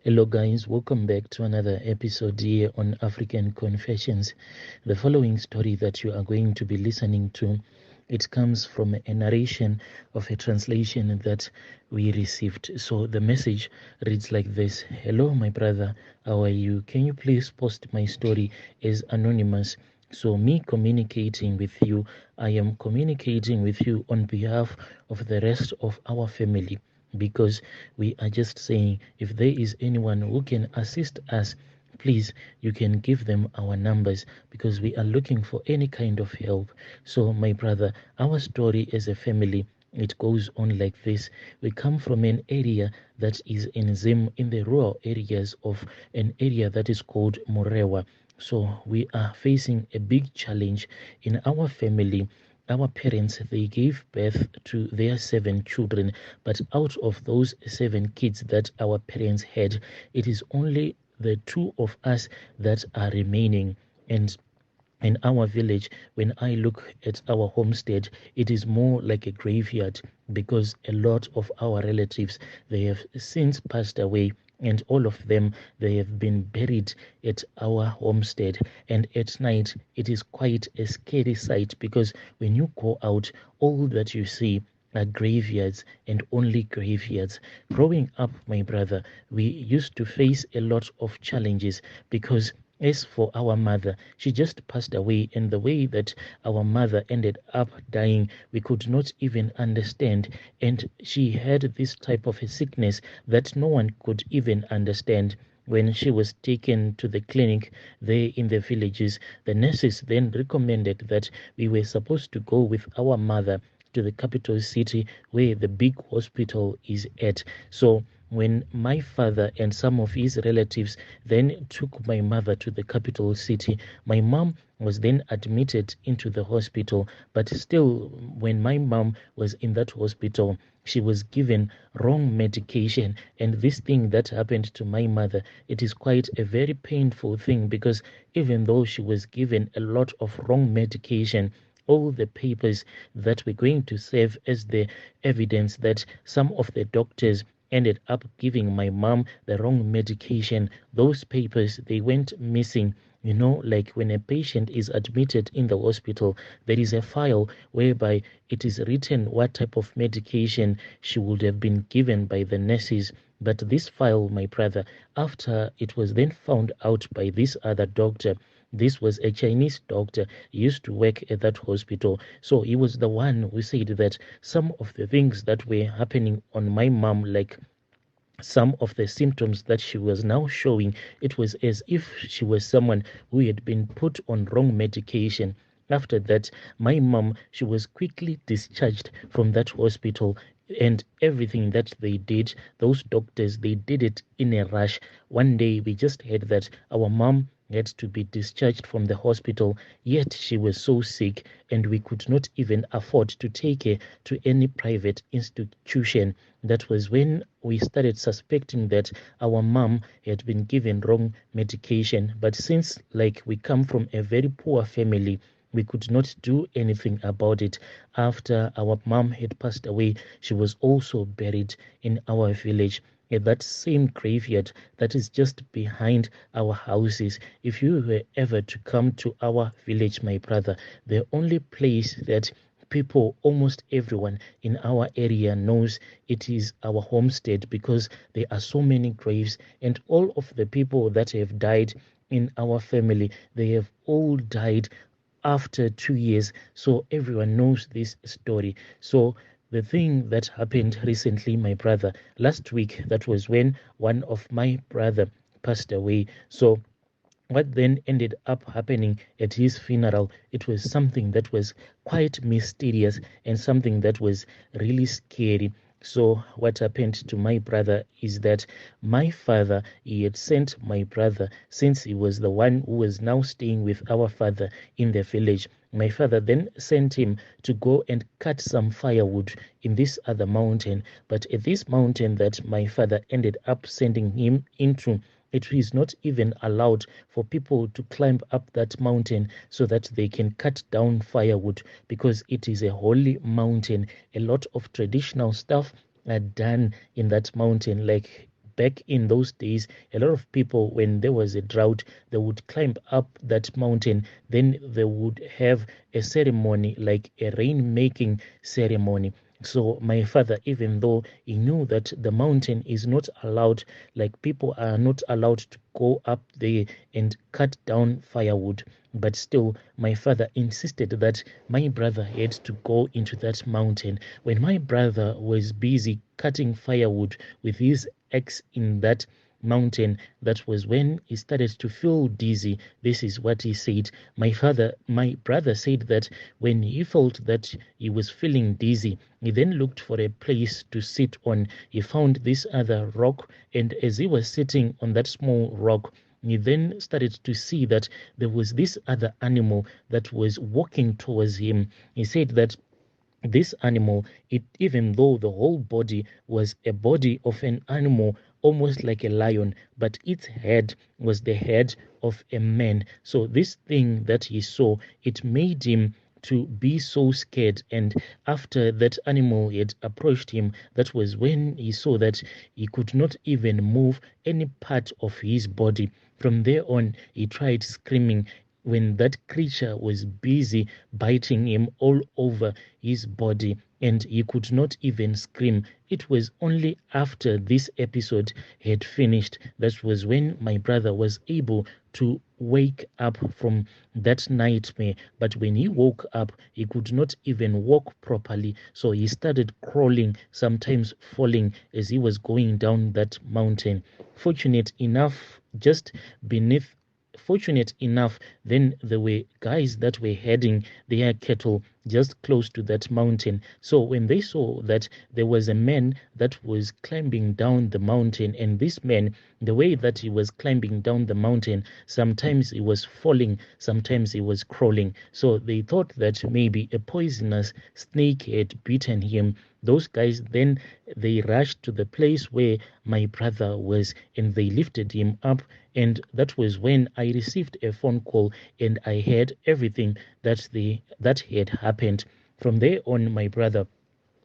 Hello, guys, welcome back to another episode here on African Confessions. The following story that you are going to be listening to, it comes from a narration of a translation that we received. So the message reads like this: Hello, my brother, how are you? Can you please post my story as anonymous? So me communicating with you, I am communicating with you on behalf of the rest of our family, because we are just saying, if there is anyone who can assist us, please, you can give them our numbers, because we are looking for any kind of help. So my brother, our story as a family, it goes on like this. We come from an area that is in Zim, in the rural areas of an area that is called Morewa. So we are facing a big challenge in our family. Our parents, they gave birth to their 7 children, but out of those 7 kids that our parents had, it is only the 2 of us that are remaining. And in our village, when I look at our homestead, it is more like a graveyard, because a lot of our relatives, they have since passed away, and all of them, they have been buried at our homestead. And at night, it is quite a scary sight, because when you go out, all that you see are graveyards and only graveyards. Growing up, my brother, we used to face a lot of challenges, because as for our mother, she just passed away, and the way that our mother ended up dying, we could not even understand. And she had this type of a sickness that no one could even understand. When she was taken to the clinic there in the villages, the nurses then recommended that we were supposed to go with our mother to the capital city where the big hospital is at. So when my father and some of his relatives then took my mother to the capital city, my mom was then admitted into the hospital. But still, when my mom was in that hospital, she was given wrong medication. And this thing that happened to my mother, it is quite a very painful thing, because even though she was given a lot of wrong medication, all the papers that were going to serve as the evidence that some of the doctors ended up giving my mom the wrong medication, those papers, they went missing. You know, like when a patient is admitted in the hospital, there is a file whereby it is written what type of medication she would have been given by the nurses. But this file, my brother, after it was then found out by this other doctor, this was a Chinese doctor. He used to work at that hospital. So he was the one who said that some of the things that were happening on my mom, like some of the symptoms that she was now showing, it was as if she was someone who had been put on wrong medication. After that, my mom, she was quickly discharged from that hospital, and everything that they did, those doctors, they did it in a rush. One day we just heard that our mom had to be discharged from the hospital, yet she was so sick, and we could not even afford to take her to any private institution. That was when we started suspecting that our mom had been given wrong medication. But since, like, we come from a very poor family, we could not do anything about it. After our mom had passed away, she was also buried in our village, at that same graveyard that is just behind our houses. If you were ever to come to our village, my brother, the only place that people, almost everyone in our area knows, it is our homestead, because there are so many graves, and all of the people that have died in our family, they have all died after 2 years. So everyone knows this story. So the thing that happened recently, my brother, last week, that was when one of my brother passed away. So what then ended up happening at his funeral, it was something that was quite mysterious and something that was really scary. So what happened to my brother is that my father, he had sent my brother, since he was the one who was now staying with our father in the village. My father then sent him to go and cut some firewood in this other mountain. But at this mountain that my father ended up sending him into, it is not even allowed for people to climb up that mountain so that they can cut down firewood, because it is a holy mountain. A lot of traditional stuff are done in that mountain, like back in those days, a lot of people, when there was a drought, they would climb up that mountain. Then they would have a ceremony, like a rain-making ceremony. So my father, even though he knew that the mountain is not allowed, like people are not allowed to go up there and cut down firewood, but still my father insisted that my brother had to go into that mountain. When my brother was busy cutting firewood with his axe in that mountain, that was when he started to feel dizzy. This is what he said. My brother said that when he felt that he was feeling dizzy, he then looked for a place to sit on. He found this other rock, and as he was sitting on that small rock, he then started to see that there was this other animal that was walking towards him. He said that this animal, it, even though the whole body was a body of an animal almost like a lion, but its head was the head of a man. So this thing that he saw, it made him to be so scared. And after that animal had approached him, that was when he saw that he could not even move any part of his body. From there on, he tried screaming when that creature was busy biting him all over his body, and he could not even scream. It was only after this episode had finished that was when my brother was able to wake up from that nightmare. But when he woke up, he could not even walk properly, so he started crawling, sometimes falling as he was going down that mountain. Fortunate enough, just beneath fortunate enough, then there were guys that were heading their cattle just close to that mountain. So when they saw that there was a man that was climbing down the mountain, and this man, the way that he was climbing down the mountain, sometimes he was falling, sometimes he was crawling. So they thought that maybe a poisonous snake had bitten him. Those guys then, they rushed to the place where my brother was, and they lifted him up. And that was when I received a phone call, and I heard everything that had happened. From there on, my brother,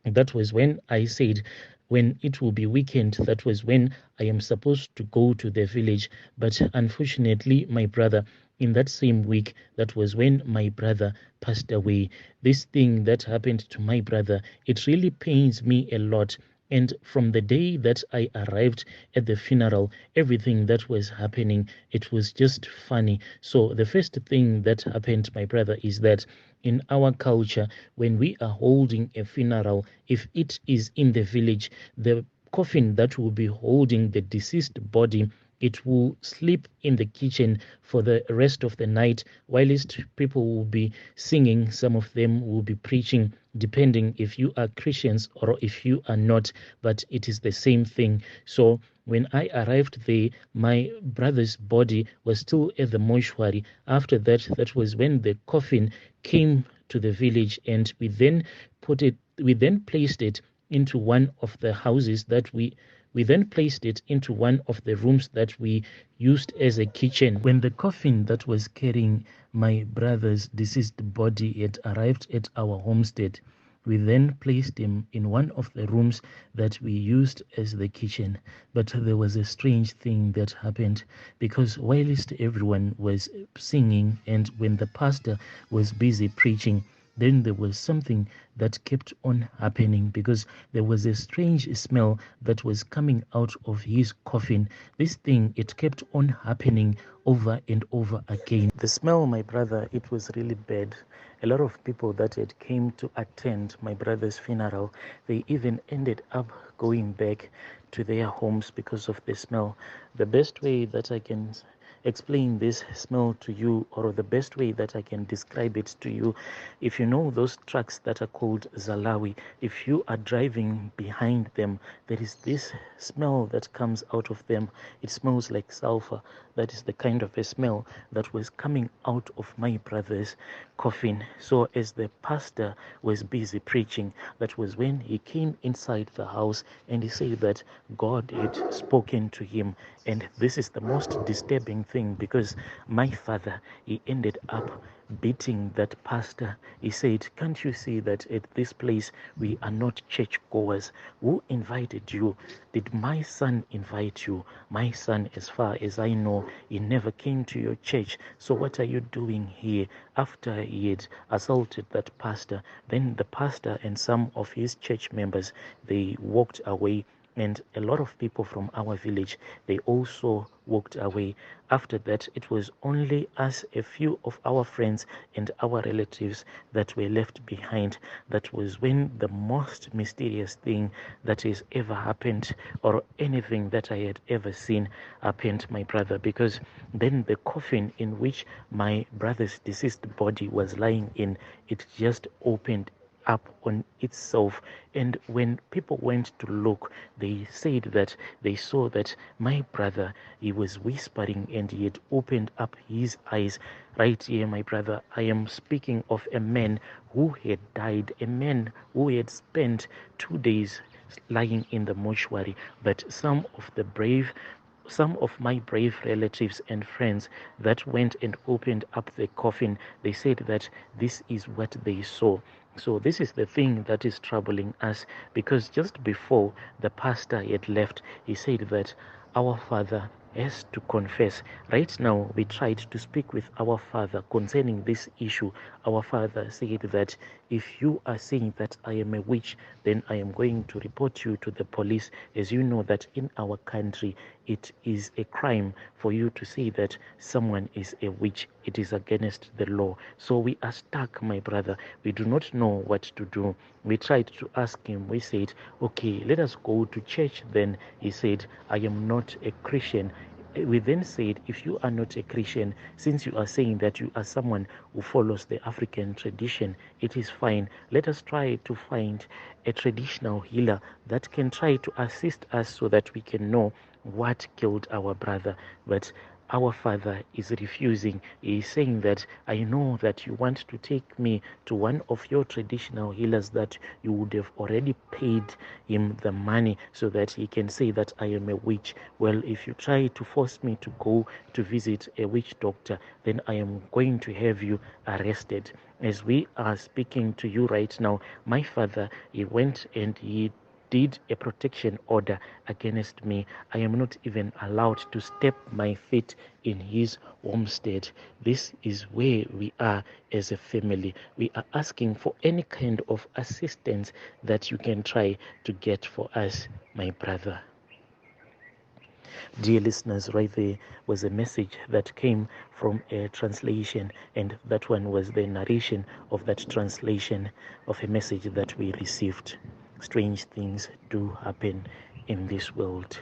that was when I said, when it will be weekend, that was when I am supposed to go to the village. But unfortunately, my brother, in that same week, that was when my brother passed away. This thing that happened to my brother, it really pains me a lot. And from the day that I arrived at the funeral, everything that was happening, it was just funny. So the first thing that happened, my brother, is that in our culture, when we are holding a funeral, if it is in the village, the coffin that will be holding the deceased body, it will sleep in the kitchen for the rest of the night, whilst people will be singing. Some of them will be preaching, depending if you are Christians or if you are not, but it is the same thing. So when I arrived there, my brother's body was still at the mortuary. After that, that was when the coffin came to the village, and we then placed it into one of the houses that we then placed it into one of the rooms that we used as a kitchen. When the coffin that was carrying my brother's deceased body had arrived at our homestead, we then placed him in one of the rooms that we used as the kitchen. But there was a strange thing that happened, because whilst everyone was singing and when the pastor was busy preaching, then there was something that kept on happening, because there was a strange smell that was coming out of his coffin. This thing, it kept on happening over and over again. The smell, my brother, it was really bad. A lot of people that had came to attend my brother's funeral, they even ended up going back to their homes because of the smell. The best way that I can explain this smell to you, or the best way that I can describe it to you, if you know those trucks that are called Zalawi, if you are driving behind them, there is this smell that comes out of them. It smells like sulfur. That is the kind of a smell that was coming out of my brother's coffin. So as the pastor was busy preaching, that was when he came inside the house, and he said that God had spoken to him. And this is the most disturbing thing, because my father, he ended up beating that pastor. He said, can't you see that at this place we are not church goers? Who invited you? Did my son invite you? My son, as far as I know, he never came to your church. So what are you doing here? After he had assaulted that pastor, then the pastor and some of his church members, they walked away, and a lot of people from our village, they also walked away. After that, it was only us, a few of our friends and our relatives, that were left behind. That was when the most mysterious thing that has ever happened, or anything that I had ever seen, happened, my brother, because then the coffin in which my brother's deceased body was lying in, it just opened up on itself. And when people went to look, they said that they saw that my brother, he was whispering, and he had opened up his eyes. Right here, my brother, I am speaking of a man who had died, a man who had spent 2 days lying in the mortuary. But some of my brave relatives and friends that went and opened up the coffin, they said that this is what they saw. So this is the thing that is troubling us, because just before the pastor had left, he said that our father has to confess. Right now, we tried to speak with our father concerning this issue. Our father said that if you are saying that I am a witch, then I am going to report you to the police. As you know that in our country, it is a crime for you to say that someone is a witch. It is against the law. So we are stuck, my brother. We do not know what to do. We tried to ask him. We said, okay, let us go to church then. He said, I am not a Christian. We then said, if you are not a Christian, since you are saying that you are someone who follows the African tradition, it is fine. Let us try to find a traditional healer that can try to assist us so that we can know what killed our brother. But our father is refusing. He is saying that I know that you want to take me to one of your traditional healers, that you would have already paid him the money so that he can say that I am a witch. Well, if you try to force me to go to visit a witch doctor, then I am going to have you arrested. As we are speaking to you right now, my father, he went and he did a protection order against me. I am not even allowed to step my feet in his homestead. This is where we are as a family. We are asking for any kind of assistance that you can try to get for us, my brother. Dear listeners, right there was a message that came from a translation, and that one was the narration of that translation of a message that we received. Strange things do happen in this world.